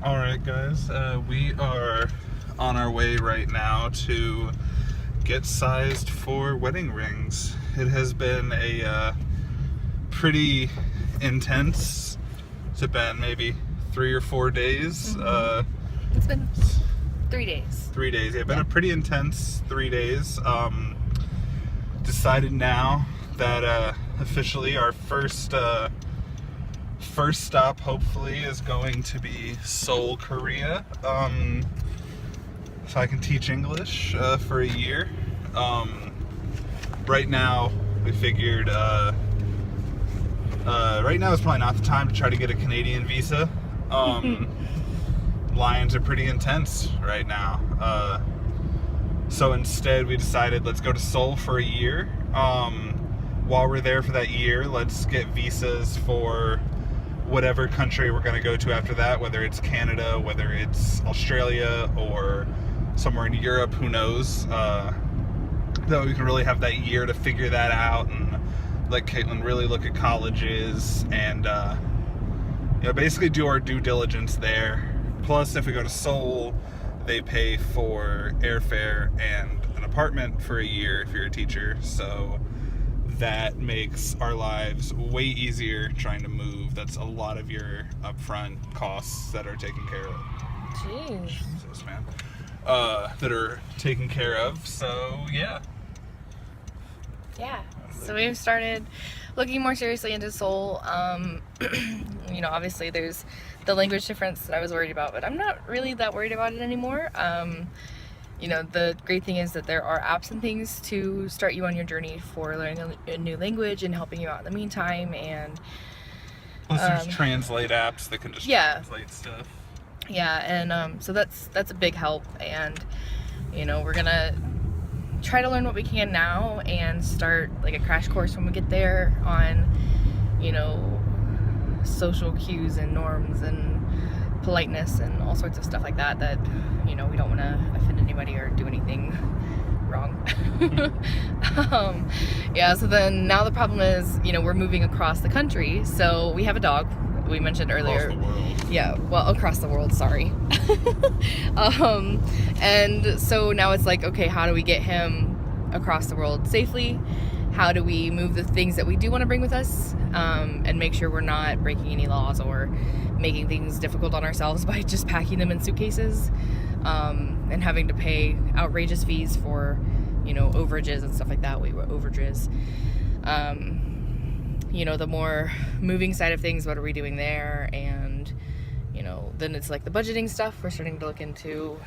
Alright guys, we are on our way right now to get sized for wedding rings. It has been a pretty intense, it's been maybe 3 or 4 days. It's been 3 days. 3 days, yeah, been a pretty intense 3 days. Decided now that officially our first stop hopefully is going to be Seoul, Korea, so I can teach English for a year. Right now we figured right now is probably not the time to try to get a Canadian visa. Lines are pretty intense right now, so instead we decided let's go to Seoul for a year. While we're there for that year, let's get visas for whatever country we're going to go to after that, whether it's Canada, whether it's Australia, or somewhere in Europe, who knows. That we can really have that year to figure that out and let Caitlin really look at colleges and basically do our due diligence there. Plus, if we go to Seoul, they pay for airfare and an apartment for a year if you're a teacher, so that makes our lives way easier trying to move. That's a lot of your upfront costs that are taken care of. Jeez. Jesus, man. That are taken care of, so yeah. Yeah. So we've started looking more seriously into Seoul. Obviously there's the language difference that I was worried about, but I'm not really that worried about it anymore. The great thing is that there are apps and things to start you on your journey for learning a new language and helping you out in the meantime. And plus there's translate apps that can just translate stuff. Yeah, and so that's a big help. And we're gonna try to learn what we can now and start like a crash course when we get there on social cues and norms and politeness and all sorts of stuff like that we don't want to offend anybody or do anything wrong. So then now the problem is we're moving across the country, so we have a dog we mentioned earlier. Across the world. Yeah, well, across the world, sorry. And so now it's like, okay, how do we get him across the world safely? How do we move the things that we do want to bring with us, and make sure we're not breaking any laws or making things difficult on ourselves by just packing them in suitcases, and having to pay outrageous fees for, overages and stuff like that. We were overages. The more moving side of things, what are we doing there? And, then it's like the budgeting stuff. We're starting to look into,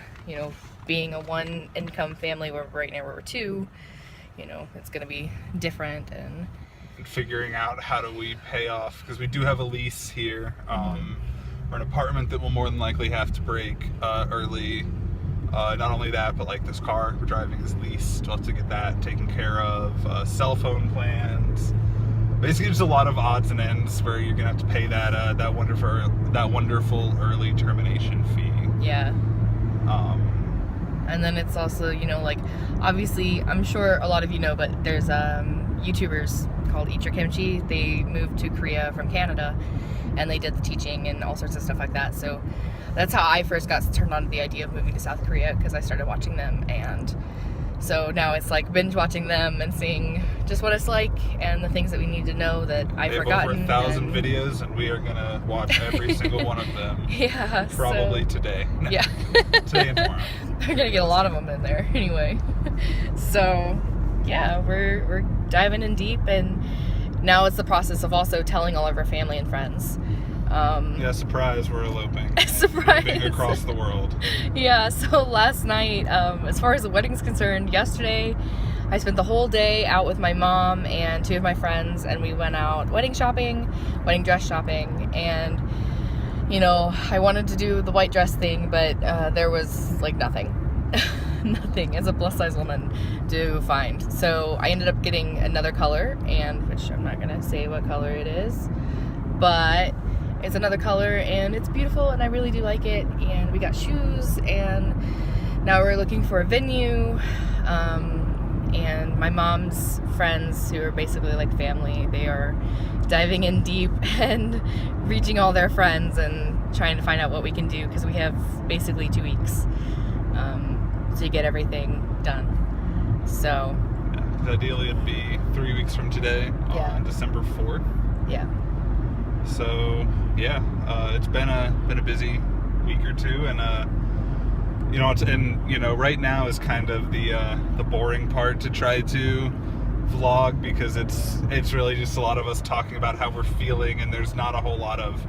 being a one income family where right now we're two. It's going to be different, and figuring out how do we pay off, because we do have a lease here, or an apartment that will more than likely have to break early. Not only that, but like this car we're driving is leased. We'll have to get that taken care of. Cell phone plans. Basically, just a lot of odds and ends where you're gonna have to pay that wonderful early termination fee. Yeah. And then it's also, obviously, I'm sure a lot of you know, but there's YouTubers called Eat Your Kimchi. They moved to Korea from Canada, and they did the teaching and all sorts of stuff like that. So that's how I first got turned on to the idea of moving to South Korea, because I started watching them. And so now it's like binge watching them and seeing just what it's like and the things that we need to know that I've forgotten. Over 1,000 videos, and we are gonna watch every single one of them. Yeah. Probably today. No, yeah. Today and tomorrow. We're gonna get a lot of them in there anyway. So yeah, we're diving in deep, and now it's the process of also telling all of our family and friends. Surprise, we're eloping. Surprise. Moving across the world. Yeah, so last night, as far as the wedding's concerned, yesterday I spent the whole day out with my mom and 2 of my friends, and we went out wedding dress shopping, and I wanted to do the white dress thing, but there was like nothing as a plus size woman to find. So I ended up getting another color, and which I'm not gonna say what color it is, but it's another color and it's beautiful and I really do like it. And we got shoes, and now we're looking for a venue. And my mom's friends, who are basically like family, they are diving in deep and reaching all their friends and trying to find out what we can do because we have basically 2 weeks to get everything done. So yeah, ideally it'd be 3 weeks from today on December 4th. Yeah. So yeah, it's been a busy week or two, and right now is kind of the boring part to try to vlog, because it's really just a lot of us talking about how we're feeling, and there's not a whole lot of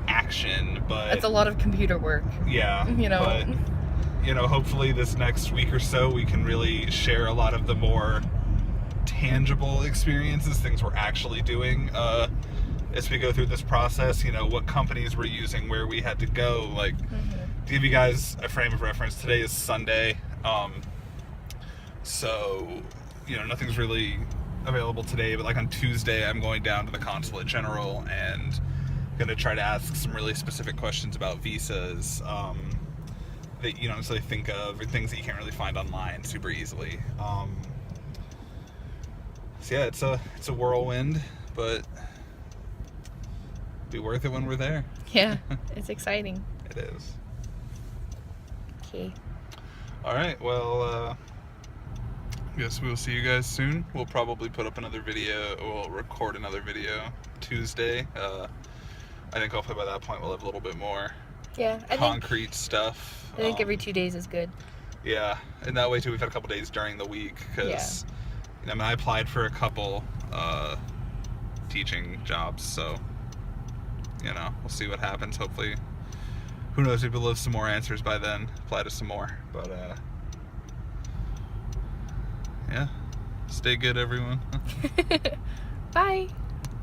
action, but it's a lot of computer work. Yeah. But hopefully this next week or so we can really share a lot of the more tangible experiences, things we're actually doing as we go through this process. What companies we're using, where we had to go, like to give you guys a frame of reference, today is Sunday, so nothing's really available today, but like on Tuesday I'm going down to the Consulate General and going to try to ask some really specific questions about visas that you don't necessarily think of, or things that you can't really find online super easily. So yeah, it's a whirlwind, but be worth it when we're there. Yeah, it's exciting. It is. Okay. All right, well, guess we'll see you guys soon. We'll probably put up another video, we'll record another video Tuesday. I think hopefully by that point we'll have a little bit more concrete stuff. I think every 2 days is good. Yeah, and that way too we've had a couple days during the week, because I applied for a couple teaching jobs, so we'll see what happens. Hopefully, who knows, maybe we'll have some more answers by then, apply to some more, but yeah, stay good everyone. Bye.